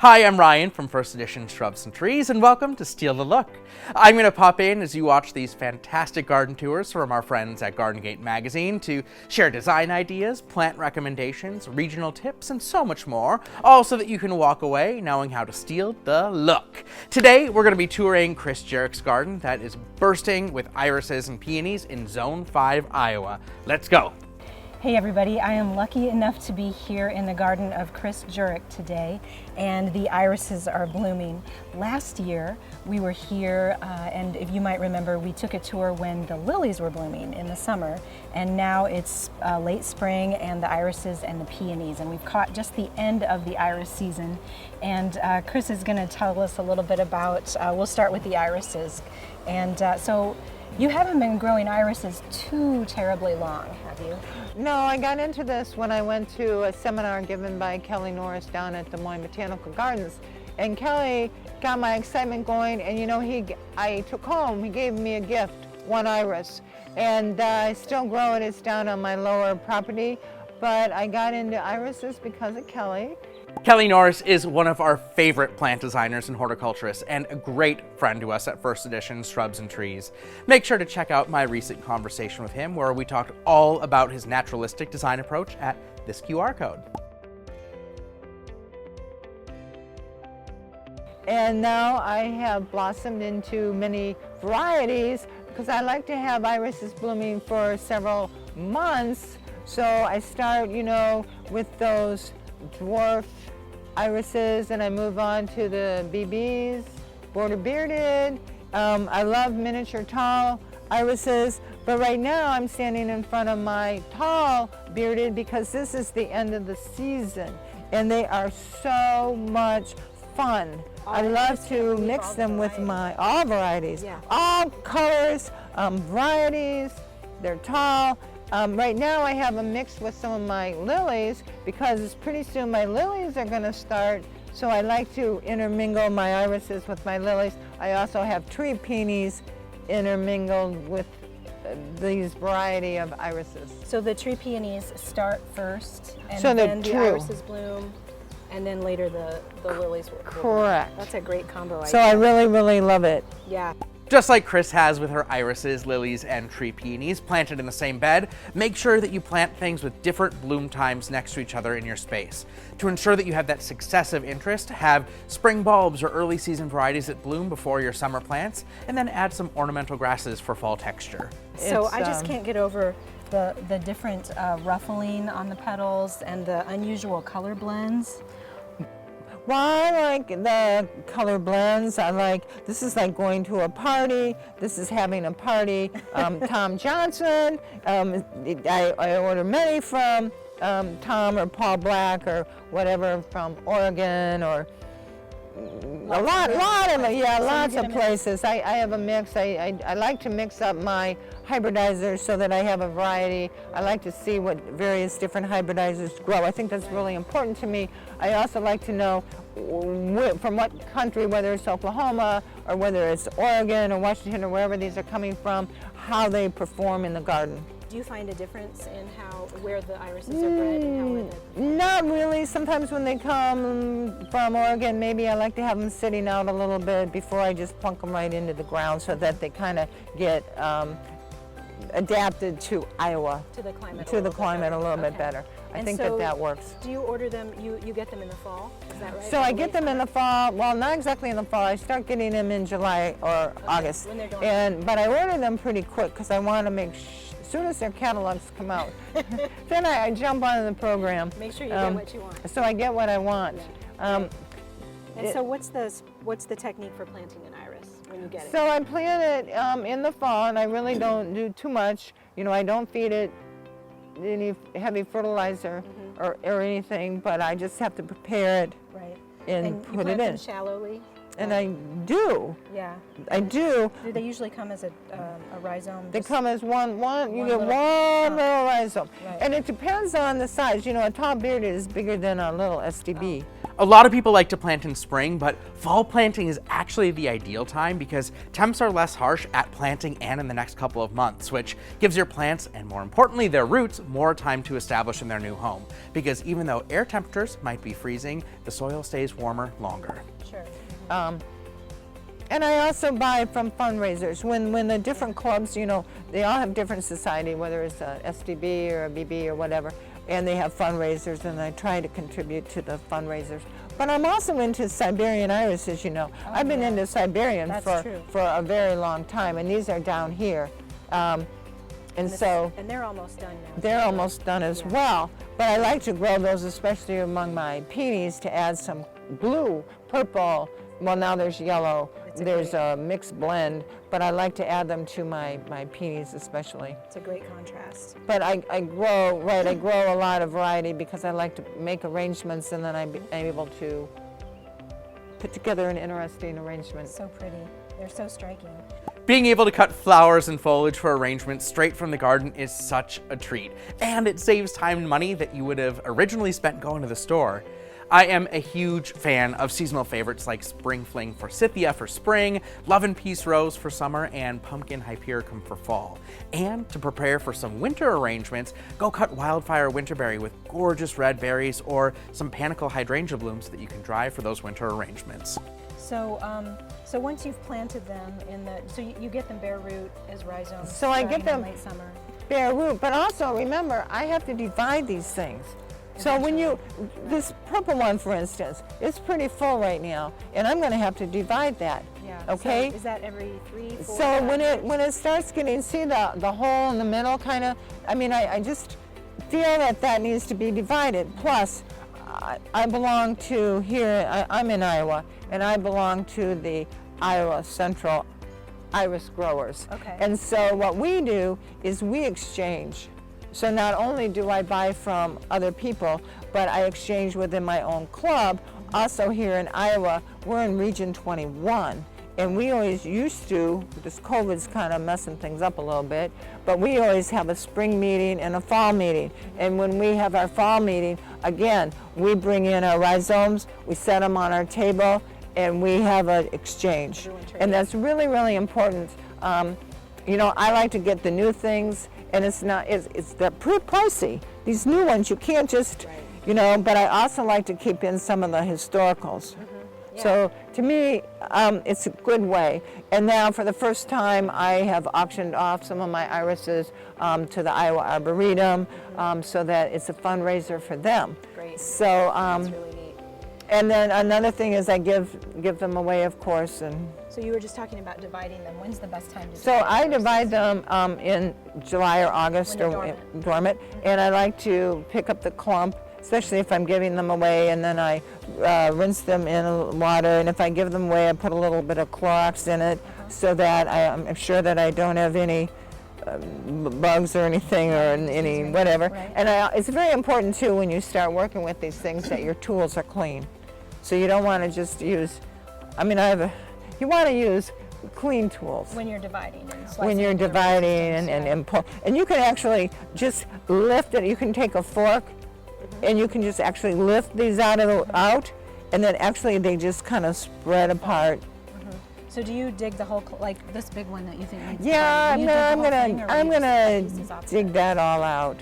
Hi, I'm Ryan from First Edition Shrubs and Trees, and welcome to Steal the Look. I'm going to pop in as you watch these fantastic garden tours from our friends at Garden Gate Magazine to share design ideas, plant recommendations, regional tips, and so much more, all so that you can walk away knowing how to steal the look. Today, we're going to be touring Kris Jurik's garden that is bursting with irises and peonies in Zone 5, Iowa. Let's go. Hey everybody, I am lucky enough to be here in the garden of Kris Jurik today, and the irises are blooming. Last year we were here and if you might remember, we took a tour when the lilies were blooming in the summer, and now it's late spring and the irises and the peonies, and we've caught just the end of the iris season. And Kris is going to tell us a little bit about, we'll start with the irises. And so you haven't been growing irises too terribly long, have you? No, I got into this when I went to a seminar given by Kelly Norris down at Des Moines Botanical Gardens. And Kelly got my excitement going, and you know, I took home, he gave me a gift, one iris. And I still grow it, it's down on my lower property, but I got into irises because of Kelly. Kelly Norris is one of our favorite plant designers and horticulturists and a great friend to us at First Edition Shrubs and Trees. Make sure to check out my recent conversation with him where we talked all about his naturalistic design approach at this QR code. And now I have blossomed into many varieties because I like to have irises blooming for several months. So I start, you know, with those dwarf irises, and I move on to the BBs, border bearded. I love miniature tall irises, but right now I'm standing in front of my tall bearded because this is the end of the season and they are so much fun. I love to mix them with my all varieties, all colors, varieties. They're tall. Right now I have a mix with some of my lilies because pretty soon my lilies are going to start, so I like to intermingle my irises with my lilies. I also have tree peonies intermingled with these variety of irises. So the tree peonies start first, and So then they're the true. irises bloom, and then later the lilies will bloom. Correct. That's a great combo. So I really, really love it. Yeah. Just like Kris has with her irises, lilies, and tree peonies planted in the same bed, make sure that you plant things with different bloom times next to each other in your space. To ensure that you have that successive interest, have spring bulbs or early season varieties that bloom before your summer plants, and then add some ornamental grasses for fall texture. So I just can't get over the different ruffling on the petals and the unusual color blends. Well, I like the color blends. This is like going to a party. This is having a party. Tom Johnson, I order many from Tom or Paul Black or whatever from Oregon or lots of places. I have a mix. I like to mix up my hybridizers so that I have a variety. I like to see what various different hybridizers grow. I think that's really important to me. I also like to know from what country, whether it's Oklahoma or whether it's Oregon or Washington or wherever these are coming from, how they perform in the garden. Do you find a difference in where the irises are bred and how they're? Not really. Sometimes when they come from Oregon, maybe I like to have them sitting out a little bit before I just plunk them right into the ground so that they kind of get adapted to Iowa. To the climate. A little bit better. I think that works. Do you order them? You get them in the fall? Is that right? So I get them in the fall. Well, not exactly in the fall. I start getting them in July or August. When they're dormant. But I order them pretty quick because I want to make as soon as their catalogs come out, then I jump onto the program. Make sure you get what you want. So I get what I want. Yeah. And so what's the technique for planting an iris when you get it? So I plant it in the fall, and I really don't do too much. You know, I don't feed it any heavy fertilizer or anything, but I just have to prepare it and put it in. You plant them shallowly? And I do. Yeah. I do. Do they usually come as a rhizome? They come as one you get one little rhizome. Right. And it depends on the size. You know, a tall bearded is bigger than a little STB. A lot of people like to plant in spring, but fall planting is actually the ideal time because temps are less harsh at planting and in the next couple of months, which gives your plants, and more importantly their roots, more time to establish in their new home. Because even though air temperatures might be freezing, the soil stays warmer longer. Sure. And I also buy from fundraisers. When the different clubs, you know, they all have different society, whether it's a SDB or a BB or whatever, and they have fundraisers, and I try to contribute to the fundraisers. But I'm also into Siberian irises, you know. I've been into Siberian for a very long time, and these are down here. And they're almost done now. They're almost done as well. But I like to grow those, especially among my peonies, to add some blue, purple. Well, now there's yellow. There's a mixed blend, but I like to add them to my peonies especially. It's a great contrast. But I grow a lot of variety because I like to make arrangements, and then I'm able to put together an interesting arrangement. So pretty. They're so striking. Being able to cut flowers and foliage for arrangements straight from the garden is such a treat, and it saves time and money that you would have originally spent going to the store. I am a huge fan of seasonal favorites like Spring Fling Forsythia for spring, Love and Peace Rose for summer, and Pumpkin Hypericum for fall. And to prepare for some winter arrangements, go cut Wildfire Winterberry with gorgeous red berries or some Panicle Hydrangea blooms that you can dry for those winter arrangements. So once you've planted them so you get them bare root as rhizomes. So I get them in late summer. Bare root, but also remember, I have to divide these things. So this purple one, for instance, it's pretty full right now, and I'm going to have to divide that. Yeah. Okay. So is that every 3, 4? So when it starts getting, see the hole in the middle, kind of. I mean, I just feel that needs to be divided. Plus, I belong to here. I'm in Iowa, and I belong to the Iowa Central Iris Growers. Okay. And so what we do is we exchange. So not only do I buy from other people, but I exchange within my own club. Also here in Iowa, we're in Region 21. And we always used to, this COVID's kind of messing things up a little bit, but we always have a spring meeting and a fall meeting. And when we have our fall meeting, again, we bring in our rhizomes, we set them on our table, and we have an exchange. And that's really, really important. You know, I like to get the new things, and they're pretty pricey. These new ones, you can't just, you know, but I also like to keep in some of the historicals. Yeah. So to me, it's a good way. And now for the first time, I have auctioned off some of my irises to the Iowa Arboretum so that it's a fundraiser for them. Great. So, that's really neat. And then another thing is I give them away, of course. And so you were just talking about dividing them. When's the best time to so I divide them in July or August or dormant, and I like to pick up the clump, especially if I'm giving them away, and then I rinse them in water, and if I give them away, I put a little bit of Clorox in it so that I'm sure that I don't have any bugs or anything or any whatever. Right. And it's very important too when you start working with these things that your tools are clean. So you don't want to just use, you want to use clean tools. When you're dividing and slicing. When you're dividing and pull. And you can actually just lift it. You can take a fork and you can just actually lift these out, and then actually they just kind of spread apart. So do you dig the whole, like this big one that you think needs Yeah, dividing? I'm gonna dig that all out.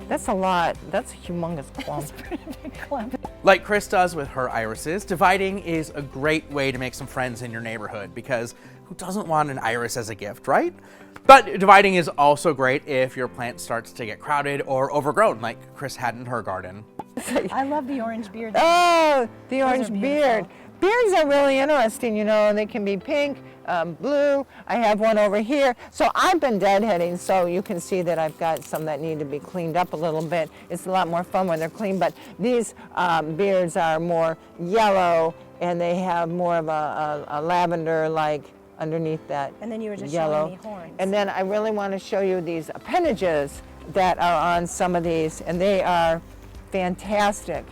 That's a lot. That's a humongous clump. That's a pretty big clump. Like Kris does with her irises, dividing is a great way to make some friends in your neighborhood because who doesn't want an iris as a gift, right? But dividing is also great if your plant starts to get crowded or overgrown like Kris had in her garden. I love the orange beard. Oh, the orange beard. Beards are really interesting, you know. They can be pink, blue. I have one over here. So I've been deadheading, so you can see that I've got some that need to be cleaned up a little bit. It's a lot more fun when they're clean, but these beards are more yellow, and they have more of a lavender-like underneath that And then you were just yellow. showing me horns. And then I really want to show you these appendages that are on some of these, and they are fantastic.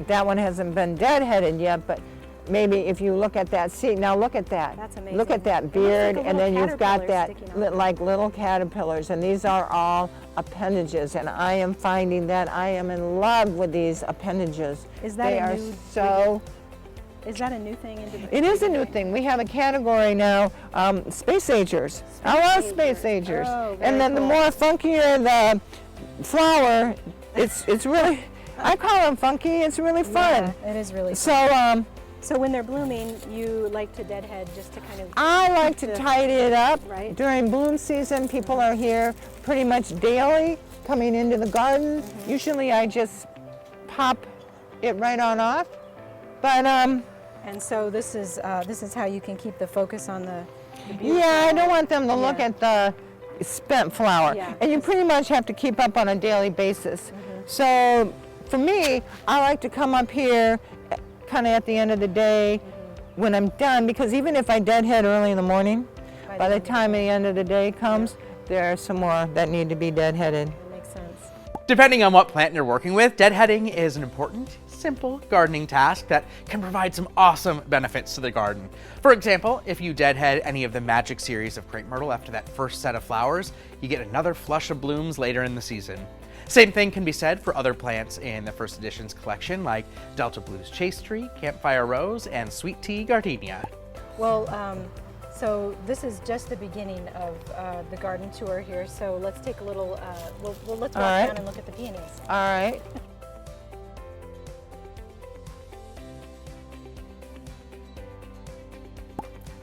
That one hasn't been deadheaded yet, but maybe if you look at that, see, now look at that. That's amazing. Look at that It beard, looks like a and then little you've got caterpillar that sticking out. like little caterpillars, and these are all appendages, and I am finding that I am in love with these appendages. Is that they a are new so. Is that a new thing into the It is a new thing. We have a category now, space agers. I love space agers. Oh, And then very the cool. more funkier the flower, it's really, I call them funky. It's really fun. Yeah, it is really fun. So So when they're blooming, you like to deadhead just to kind of... I like to the- tidy it up. Right. During bloom season, people are here pretty much daily coming into the garden. Usually I just pop it right on off. But And so this is how you can keep the focus on the beautiful yeah, I don't want them to look Yeah. at the spent flower. Yeah. And you pretty much have to keep up on a daily basis. So for me, I like to come up here kind of at the end of the day when I'm done, because even if I deadhead early in the morning, by the time the end of the day comes, there are some more that need to be deadheaded. That makes sense. Depending on what plant you're working with, deadheading is an important, simple gardening task that can provide some awesome benefits to the garden. For example, if you deadhead any of the Magic series of crepe myrtle after that first set of flowers, you get another flush of blooms later in the season. Same thing can be said for other plants in the first edition's collection like Delta Blues Chase Tree, Campfire Rose, and Sweet Tea Gardenia. Well, so this is just the beginning of the garden tour here. So let's take a little. Let's walk right. down and look at the peonies. All right.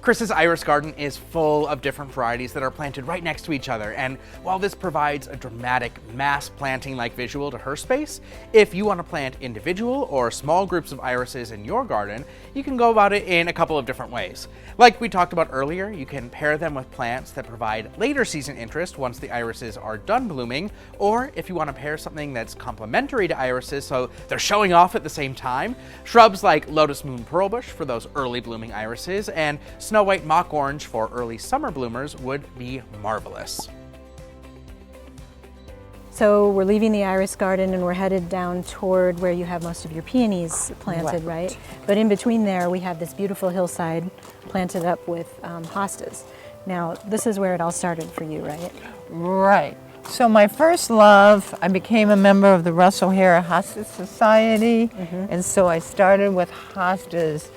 Kris's iris garden is full of different varieties that are planted right next to each other, and while this provides a dramatic mass planting-like visual to her space, if you want to plant individual or small groups of irises in your garden, you can go about it in a couple of different ways. Like we talked about earlier, you can pair them with plants that provide later season interest once the irises are done blooming, or if you want to pair something that's complementary to irises so they're showing off at the same time, shrubs like Lotus Moon Pearlbush for those early blooming irises, and Snow White Mock Orange for early summer bloomers would be marvelous. So we're leaving the iris garden and we're headed down toward where you have most of your peonies planted, right? But in between there, we have this beautiful hillside planted up with hostas. Now, this is where it all started for you, right? Right. So my first love, I became a member of the Russell Hare Hostas Society, and so I started with hostas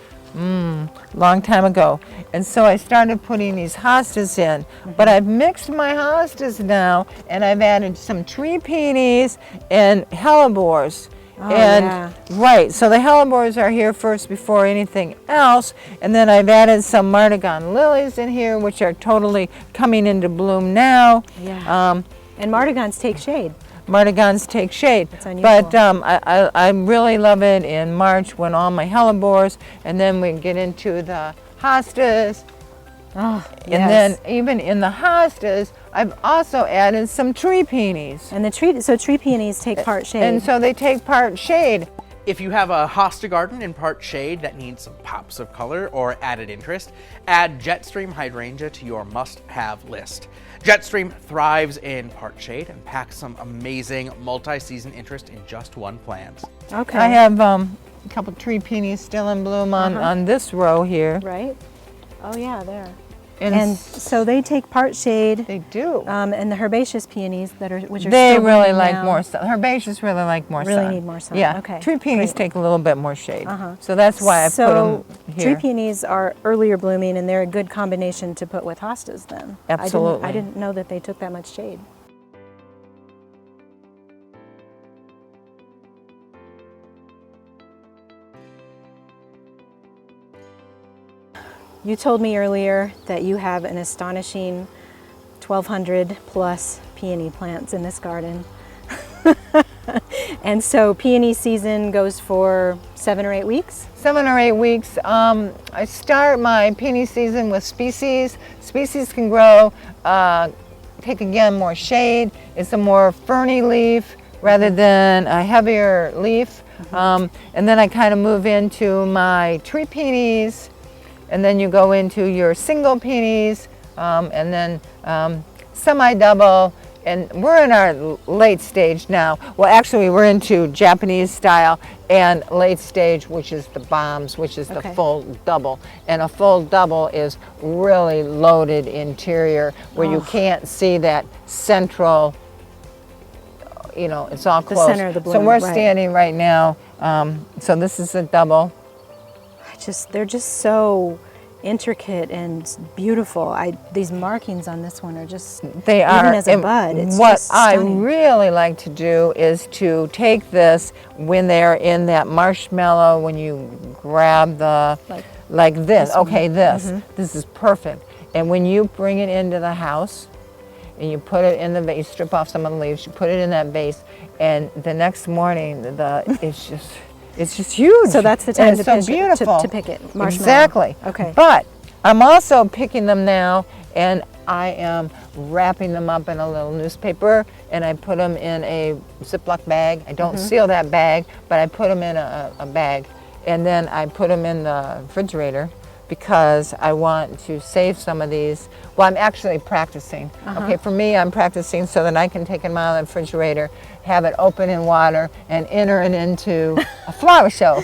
long time ago. And so I started putting these hostas in. But I've mixed my hostas now, and I've added some tree peonies and hellebores. Oh, and yeah. right, so the hellebores are here first before anything else, and then I've added some Martagon lilies in here, which are totally coming into bloom now. Yeah. And Martagons take shade. Martagons take shade. That's unusual. But I really love it in March when all my hellebores, and then we get into the hostas. Oh, And then even in the hostas, I've also added some tree peonies. And the tree peonies take part shade. And so they take part shade. If you have a hosta garden in part shade that needs some pops of color or added interest, add Jetstream Hydrangea to your must-have list. Jetstream thrives in part shade and packs some amazing multi-season interest in just one plant. Okay. I have a couple tree peonies still in bloom on this row here. Right? Oh yeah, there. And, And so they take part shade. they do. And the herbaceous peonies which are They still really blooming like now, more sun. Herbaceous really like more Really sun. need more sun. Yeah. Okay, Tree peonies great. take a little bit more shade. So that's why I So put them here. tree peonies are earlier blooming, and they're a good combination to put with hostas. Then Absolutely. I didn't know that they took that much shade. You told me earlier that you have an astonishing 1,200 plus peony plants in this garden. And so peony season goes for 7 or 8 weeks? 7 or 8 weeks. I start my peony season with species. Species can grow, take again more shade. It's a more ferny leaf rather than a heavier leaf. And then I kind of move into my tree peonies, and then you go into your single peonies, and then semi-double and we're in our late stage now. Well, actually, we're into Japanese style and late stage, which is the bombs, which is the full double. And a full double is really loaded interior where you can't see that central, you know, it's all close. The center of the bloom, so we're right. standing right now. So this is a double. They're just so intricate and beautiful. These markings on this one are just, they are. even as a And bud, it's what just I stunning. really like to do is to take this when they're in that marshmallow, when you grab the, like this. Okay, this. This is perfect. And when you bring it into the house and you put it in the vase, you strip off some of the leaves, you put it in that vase, and the next morning, it's just huge. So that's the time And to, it's so pick beautiful. to pick it. Marshmallow. Exactly. Okay. But I'm also picking them now, and I am wrapping them up in a little newspaper, and I put them in a Ziploc bag. I don't seal that bag, but I put them in a bag, and then I put them in the refrigerator because I want to save some of these. Well, I'm actually practicing. Okay, for me, I'm practicing so that I can take them out of the refrigerator, have it open in water, and enter it into a flower show.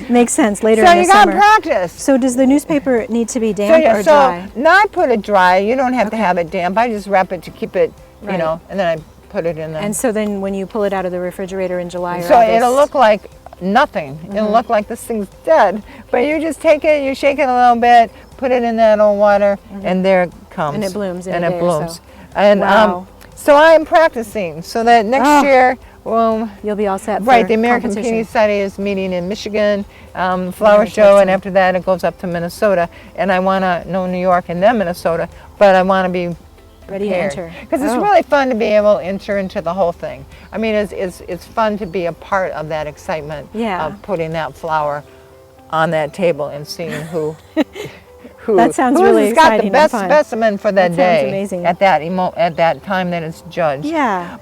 Makes sense later So in the you got summer. to practice. So does the newspaper need to be damp or dry? No, I put it dry. You don't have to have it damp. I just wrap it to keep it, you Right. know, and then I put it in there. And so then when you pull it out of the refrigerator in July or So August, it'll look like nothing. It'll look like this thing's dead. But you just take it, you shake it a little bit, put it in that old water, and there it comes. And it blooms in and a it day or blooms. so. And Wow. so I am practicing so that next year, well, you'll be all set right, for the American competition. Peony Society is meeting in Michigan, flower show, and after that it goes up to Minnesota. And I want to know New York and then Minnesota, but I want to be Ready to enter. because it's really fun to be able to enter into the whole thing. I mean, it's fun to be a part of that excitement of putting that flower on that table and seeing who That sounds who's really got exciting the best and fun. specimen for that That day. sounds amazing. At that time that it's judged. Yeah.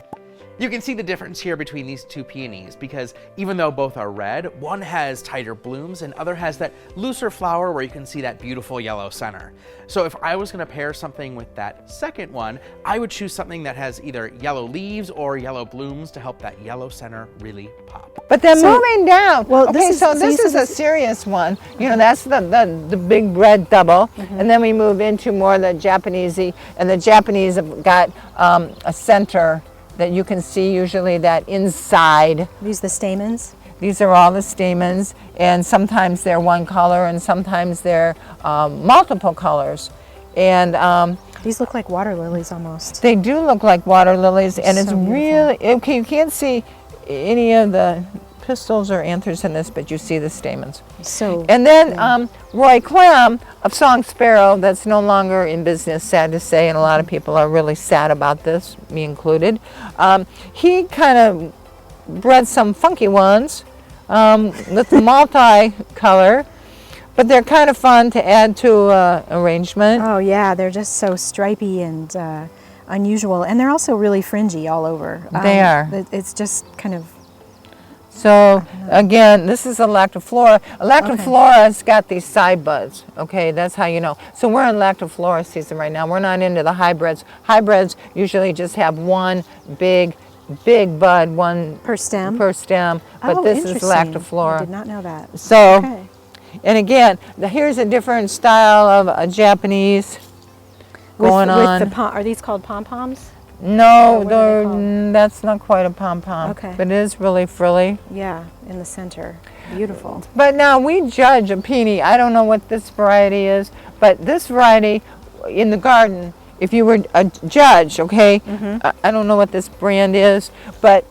You can see the difference here between these two peonies because even though both are red, one has tighter blooms and other has that looser flower where you can see that beautiful yellow center. So if I was going to pair something with that second one, I would choose something that has either yellow leaves or yellow blooms to help that yellow center really pop. But then moving down, well, okay, this so is this is a serious one. You know, that's the big red double, and then we move into more the Japanesey, and the Japanese have got a center that you can see usually that inside. These the stamens? These are all the stamens, and sometimes they're one color, and sometimes they're multiple colors, and These look like water lilies almost. they do look like water lilies, and it's So beautiful. really okay. You can't see any of the pistils or anthers in this, but you see the stamens. So And then Roy Clem of Song Sparrow, that's no longer in business, sad to say, and a lot of people are really sad about this, me included. He kind of bred some funky ones with multi-color, but they're kind of fun to add to arrangement. oh yeah, they're just so stripy and unusual, and they're also really fringy all over. They are. It's just kind of. So again, this is Lactiflora. Lactiflora's got these side buds. Okay, that's how you know. So we're in Lactiflora season right now. We're not into the hybrids. Hybrids usually just have one big bud, one Per stem? but Oh, this is interesting. Lactiflora. I did not know that. So, Okay. and again, here's a different style of a Japanese going on. With the are these called pom-poms? No, what are they that's not quite a pom-pom. Okay. But it is really frilly. Yeah, in the center. Beautiful. But now we judge a peony. I don't know what this variety is, but this variety in the garden, if you were a judge, okay, I don't know what this brand is, but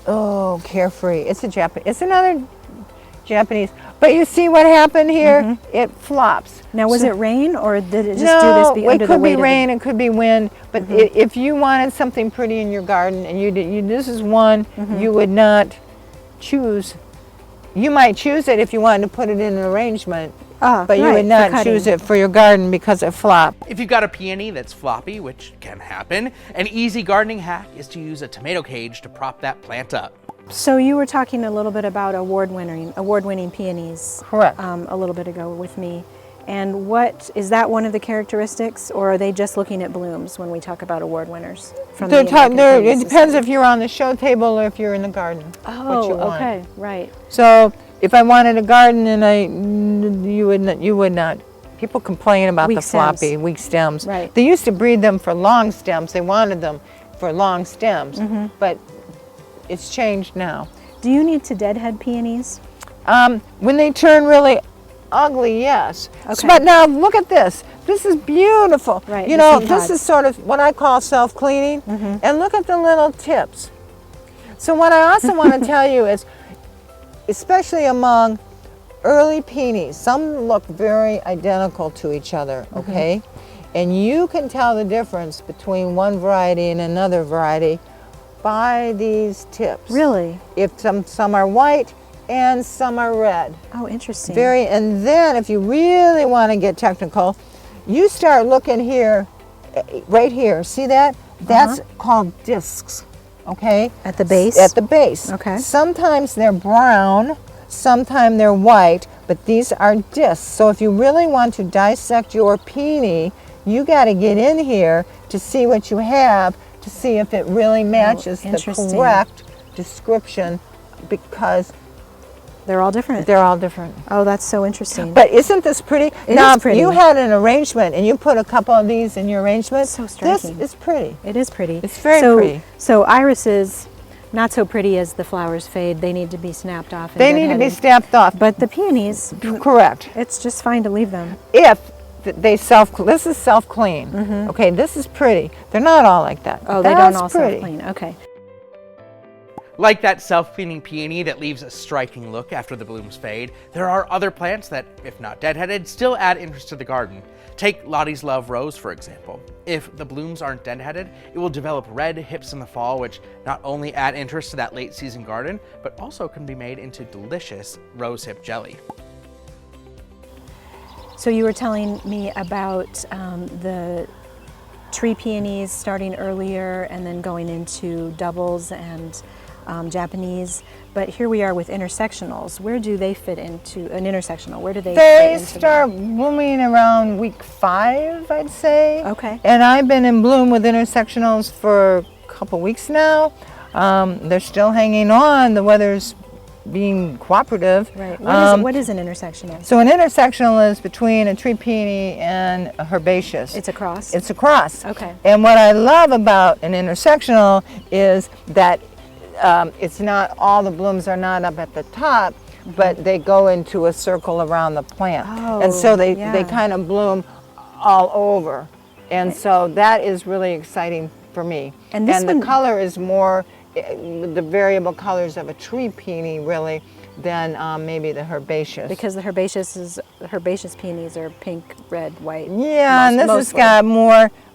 oh, Carefree. It's another Japanese. But you see what happened here? It flops. Now, was it rain or did it just No, do this under it the could weight be of rain, it could be wind, but if you wanted something pretty in your garden and this is one you would not choose. You might choose it if you wanted to put it in an arrangement, but you right, would for not cutting. choose it for your garden because it flopped. If you've got a peony that's floppy, which can happen, an easy gardening hack is to use a tomato cage to prop that plant up. So you were talking a little bit about award-winning peonies. Correct. A little bit ago with me, And what is that one of the characteristics, or are they just looking at blooms when we talk about award winners? From the American Peony it depends Society? if you're on the show table or if you're in the garden. Oh, what you want. okay, right. So if I wanted a garden you would not. People complain about Weak the floppy, stems. weak stems. Right. They used to breed them for long stems. They wanted them for long stems, but it's changed now. Do you need to deadhead peonies? When they turn really ugly, yes. Okay. But now look at this. This is beautiful. Right, You the know, seed this pods. is sort of what I call self-cleaning. And look at the little tips. So what I also want to tell you is, especially among early peonies, some look very identical to each other, okay? And you can tell the difference between one variety and another variety by these tips. Really? If some are white and some are red. Oh, interesting. And then if you really want to get technical, you start looking here, right here, see that? That's called discs, okay? At the base? At the base. Okay. Sometimes they're brown, sometimes they're white, but these are discs. So if you really want to dissect your peony, you got to get in here to see what you have, to see if it really matches the interesting. correct description, because They're all different. they're all different. Oh, that's so interesting. But isn't this pretty? It Now, is pretty. if you had an arrangement and you put a couple of these in your arrangement, So this striking. is pretty. It is pretty. It's very pretty. So irises, not so pretty as the flowers fade. They need to be snapped off. And They need to be deadheaded. snapped off. But the peonies, Correct. it's just fine to leave them. If they this is self-clean. Okay, this is pretty. They're not all like that. Oh, they That's don't all pretty. self-clean. Okay. Like that self-cleaning peony that leaves a striking look after the blooms fade, there are other plants that, if not deadheaded, still add interest to the garden. Take Lottie's Love Rose, for example. If the blooms aren't deadheaded, it will develop red hips in the fall, which not only add interest to that late season garden, but also can be made into delicious rose hip jelly. So you were telling me about the tree peonies starting earlier and then going into doubles and Japanese, but here we are with intersectionals. Where do they fit into an intersectional? Where do they fit They into start blooming around week 5, I'd say. Okay. And I've been in bloom with intersectionals for a couple weeks now. They're still hanging on. The weather's being cooperative. Right. What is an intersectional? So an intersectional is between a tree peony and a herbaceous. It's a cross? It's a cross. Okay. And what I love about an intersectional is that it's not, all the blooms are not up at the top, but they go into a circle around the plant. And so they kind of bloom all over. And so that is really exciting for me. And this one- the color is more, the variable colors of a tree peony really than maybe the herbaceous. Because the herbaceous peonies are pink, red, white. Yeah, and this has mostly. got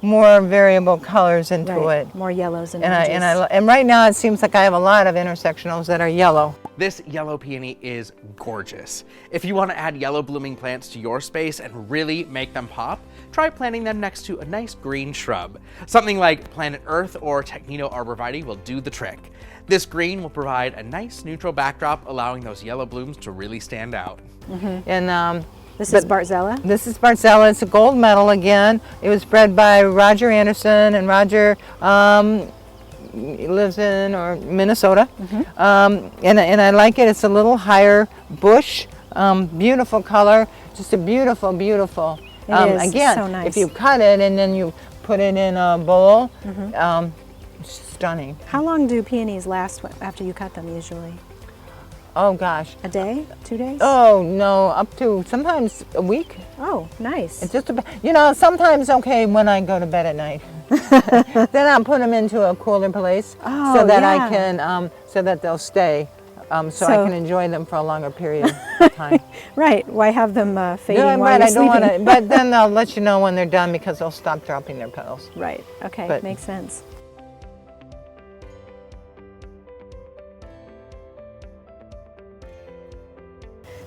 more variable colors into Right. it. More yellows and And oranges. and right now it seems like I have a lot of intersectionals that are yellow. This yellow peony is gorgeous. If you want to add yellow blooming plants to your space and really make them pop, try planting them next to a nice green shrub. Something like Planet Earth or Technito arborvitae will do the trick. This green will provide a nice neutral backdrop, allowing those yellow blooms to really stand out. And This is Bartzella? this is Bartzella. It's a gold medal again. It was bred by Roger Anderson, and Roger lives in Minnesota. And I like it. It's a little higher bush, beautiful color, just a beautiful, beautiful. It is. It's Again, so nice. if you cut it and then you put it in a bowl, it's stunning. How long do peonies last after you cut them usually? Oh gosh. A day? 2 days? Oh no, up to sometimes a week. Oh, nice. It's just sometimes okay when I go to bed at night. Then I'll put them into a cooler place Oh, so that yeah. I can, so that they'll stay, so I So- can enjoy them for a longer period of time. Right. Why have them fading Yeah, while right, you're I don't sleeping? want to, but then they'll let you know when they're done because they'll stop dropping their petals. Right. Okay. But- Makes sense.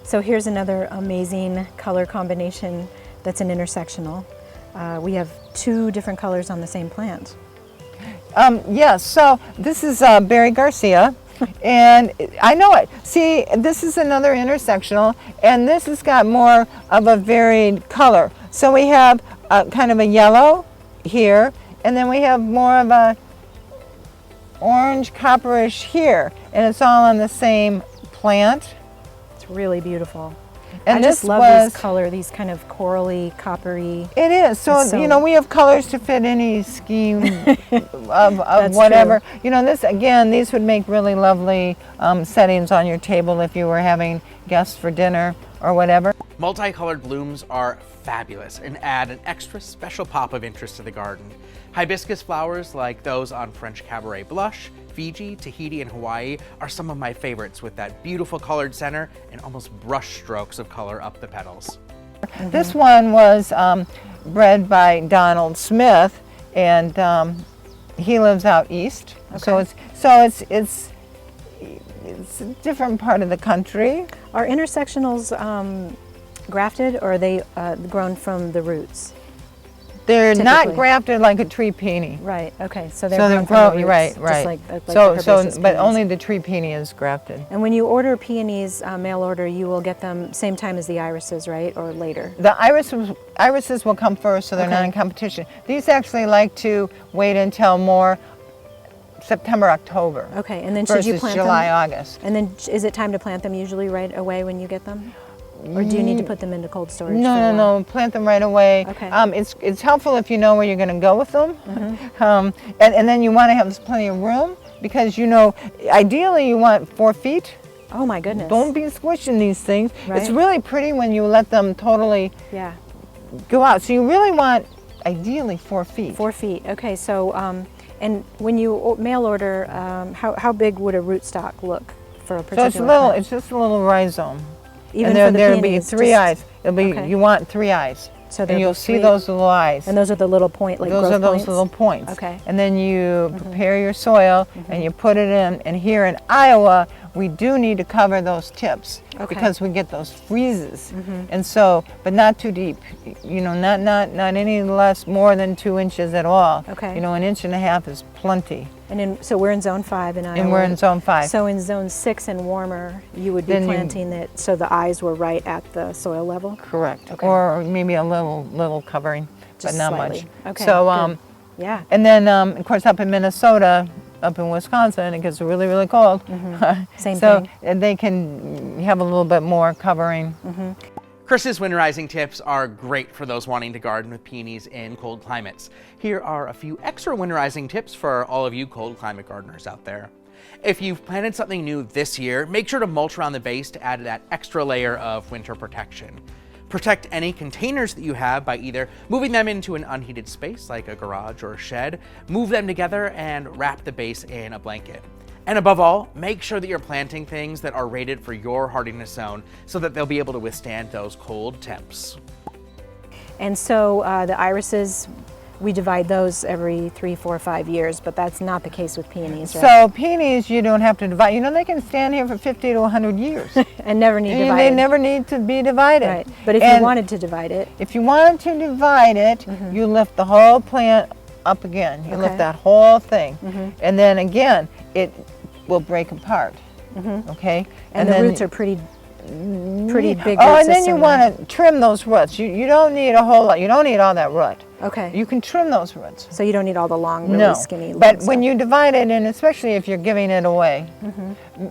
So here's another amazing color combination that's an intersectional. We have 2 different colors on the same plant. Yes, so this is Barry Garcia, And I know it. See, this is another intersectional, and this has got more of a varied color. So we have kind of a yellow here, and then we have more of a orange copperish here, and it's all on the same plant. It's really beautiful. And I just love this color, these kind of corally, coppery. It is. So, you know, we have colors to fit any scheme of whatever. True. You know, this, again, these would make really lovely settings on your table if you were having guests for dinner or whatever. Multicolored blooms are fabulous and add an extra special pop of interest to the garden. Hibiscus flowers like those on French Cabaret Blush, Fiji, Tahiti, and Hawaii are some of my favorites, with that beautiful colored center and almost brush strokes of color up the petals. This one was bred by Donald Smith, and he lives out east. Okay. So it's a different part of the country. Are intersectionals grafted, or are they grown from the roots? They're not grafted like a tree peony. Right. Okay. So they're grown from the roots, right. Just like But only the tree peony is grafted. And when you order peonies, mail order, you will get them same time as the irises, right, or later? The irises will come first, so they're not in competition. These actually like to wait until more September, October. Okay. And then should you plant July, them? August. And then is it time to plant them usually right away when you get them? Or do you need to put them into cold storage? No. Plant them right away. Okay. It's helpful if you know where you're going to go with them. And then you want to have plenty of room, because, you know, ideally you want 4 feet. Oh my goodness. Don't be squishing these things. Right. It's really pretty when you let them totally go out. So you really want ideally 4 feet. 4 feet. Okay. So and when you mail order, how big would a rootstock look for a particular plant? It's just a little rhizome. Even and for there'll be 3 eyes. It'll be you want 3 eyes. So and you'll see those little eyes. And those are the little point, like those are those points? little points. Okay. And then you prepare your soil and you put it in. And here in Iowa, we do need to cover those tips because we get those freezes. And so, but not too deep. You know, not any more than 2 inches at all. Okay. You know, 1.5 inches is plenty. And so we're in zone 5 in Iowa. And we're in zone 5. So in zone 6 and warmer, you would be planting it so the eyes were right at the soil level? Correct. Okay. Or maybe a little covering, just but not slightly. much. Okay. So yeah. And then of course up in Minnesota, up in Wisconsin, it gets really, really cold. Same so thing. They can have a little bit more covering. Kris's winterizing tips are great for those wanting to garden with peonies in cold climates. Here are a few extra winterizing tips for all of you cold climate gardeners out there. If you've planted something new this year, make sure to mulch around the base to add that extra layer of winter protection. Protect any containers that you have by either moving them into an unheated space like a garage or a shed, move them together, and wrap the base in a blanket. And above all, make sure that you're planting things that are rated for your hardiness zone so that they'll be able to withstand those cold temps. And so the irises, we divide those every 3, 4, 5 years, but that's not the case with peonies, right? So peonies, you don't have to divide. You know, they can stand here for 50 to 100 years. And never need divided. They never need to be divided. Right. But if you wanted to divide it. If you wanted to divide it, you lift the whole plant up again. You lift that whole thing. And then again, it will break apart. Okay? And the roots are pretty big. Oh, and then you want to trim those roots. You don't need a whole lot. You don't need all that root. Okay. You can trim those roots. So you don't need all the long, really skinny. But when you divide it, and especially if you're giving it away,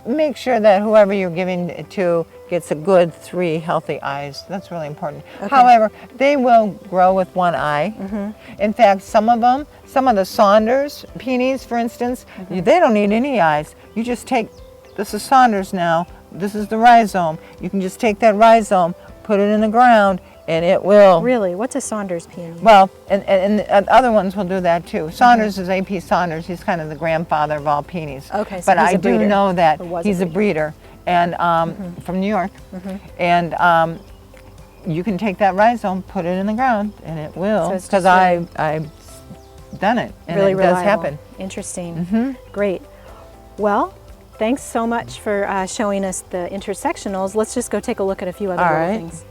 make sure that whoever you're giving it to gets a good 3 healthy eyes. That's really important. Okay. However, they will grow with 1 eye. In fact, some of the Saunders peonies, for instance, they don't need any eyes. You just take, this is Saunders now, this is the rhizome. You can just take that rhizome, put it in the ground, and it will. Really? What's a Saunders peony? Well, and other ones will do that too. Saunders is A.P. Saunders. He's kind of the grandfather of all peonies. Okay, so but he's I a breeder. do know that He's a breeder, and from New York, and you can take that rhizome, put it in the ground, and it will. Because I've done it, and really it reliable. does happen. Interesting. Great. Well, thanks so much for showing us the intersectionals. Let's just go take a look at a few other little things.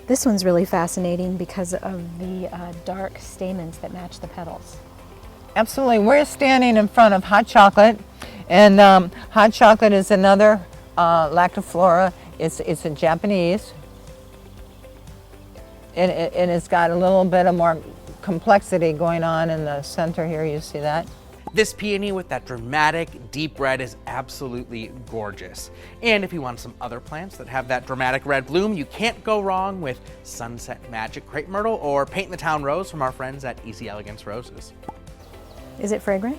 This one's really fascinating because of the dark stamens that match the petals. Absolutely. We're standing in front of hot chocolate, and hot chocolate is another lactiflora. It's a Japanese, and it's got a little bit of more complexity going on in the center here. You see that? This peony with that dramatic deep red is absolutely gorgeous. And if you want some other plants that have that dramatic red bloom, you can't go wrong with Sunset Magic Crepe Myrtle or Paint in the Town Rose from our friends at Easy Elegance Roses. Is it fragrant?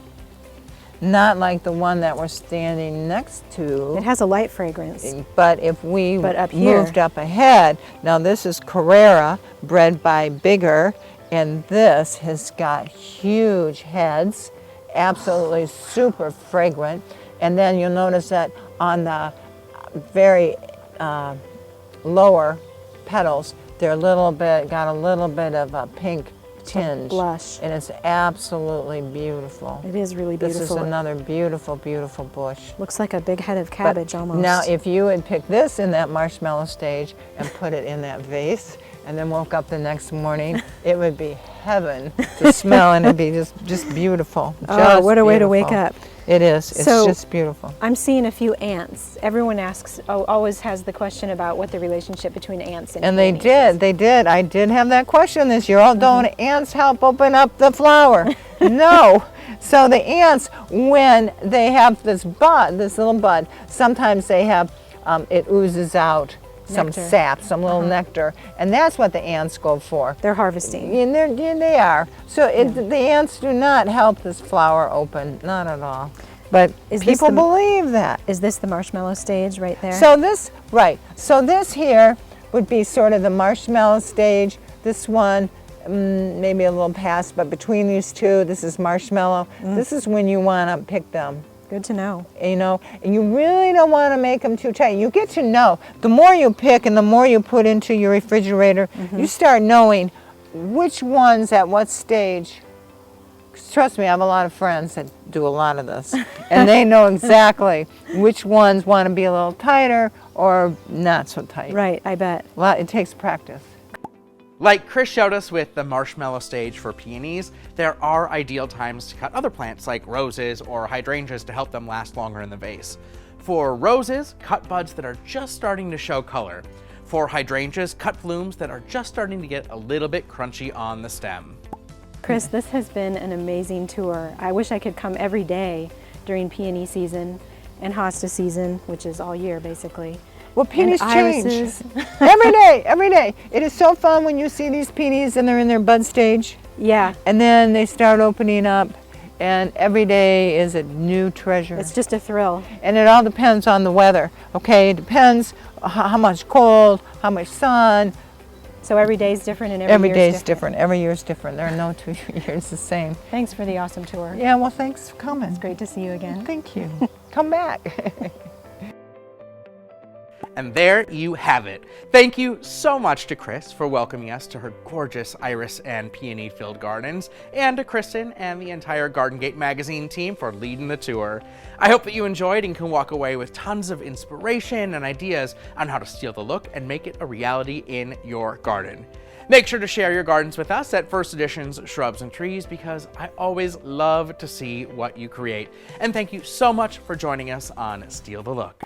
Not like the one that we're standing next to. It has a light fragrance. But if we But up here- moved up ahead, now this is Carrera, bred by Bigger, and this has got huge heads, absolutely super fragrant. And then you'll notice that on the very lower petals, they're got a little bit of a pink tinge. Blush. And it's absolutely beautiful. It is really beautiful. This is another beautiful, beautiful bush. Looks like a big head of But cabbage almost. now, if you had picked this in that marshmallow stage and put it in that vase, and then woke up the next morning, it would be heaven to smell, and it'd be just beautiful. Oh, what a way to wake beautiful. up. It is. It's So- just beautiful. I'm seeing a few ants. Everyone always has the question about what the relationship between ants and And they peonies is. did. I did have that question this year. Oh, don't ants help open up the flower? No. So the ants, when they have this little bud, sometimes they have, it oozes out some Nectar. sap, some little nectar, and that's what the ants go for. They're harvesting. And they are. So the ants do not help this flower open, not at all. But Is this people the- believe that. Is this the marshmallow stage right there? So this, right, so this here would be sort of the marshmallow stage. This one, maybe a little past, but between these two, this is marshmallow. This is when you want to pick them. Good to know. You know, and you really don't want to make them too tight. You get to know, the more you pick and the more you put into your refrigerator, you start knowing which ones at what stage. 'Cause trust me, I have a lot of friends that do a lot of this, and they know exactly which ones want to be a little tighter or not so tight. Right, I bet. Well, it takes practice. Like Kris showed us with the marshmallow stage for peonies, there are ideal times to cut other plants like roses or hydrangeas to help them last longer in the vase. For roses, cut buds that are just starting to show color. For hydrangeas, cut blooms that are just starting to get a little bit crunchy on the stem. Kris, this has been an amazing tour. I wish I could come every day during peony season and hosta season, which is all year basically. Well, peonies And change. irises. Every day, every day. It is so fun when you see these peonies and they're in their bud stage. Yeah, And then they start opening up, and every day is a new treasure. it's just a thrill. And it all depends on the weather. Okay, it depends how much cold, how much sun. So every day is different and Every year day is is different. Every year is different. There are no 2 years the same. Thanks for the awesome tour. Yeah, well, thanks for coming. It's great to see you again. Thank you. Come back. And there you have it. Thank you so much to Kris for welcoming us to her gorgeous iris and peony-filled gardens, and to Kristen and the entire Garden Gate magazine team for leading the tour. I hope that you enjoyed and can walk away with tons of inspiration and ideas on how to steal the look and make it a reality in your garden. Make sure to share your gardens with us at First Edition's Shrubs and Trees, because I always love to see what you create. And thank you so much for joining us on Steal the Look.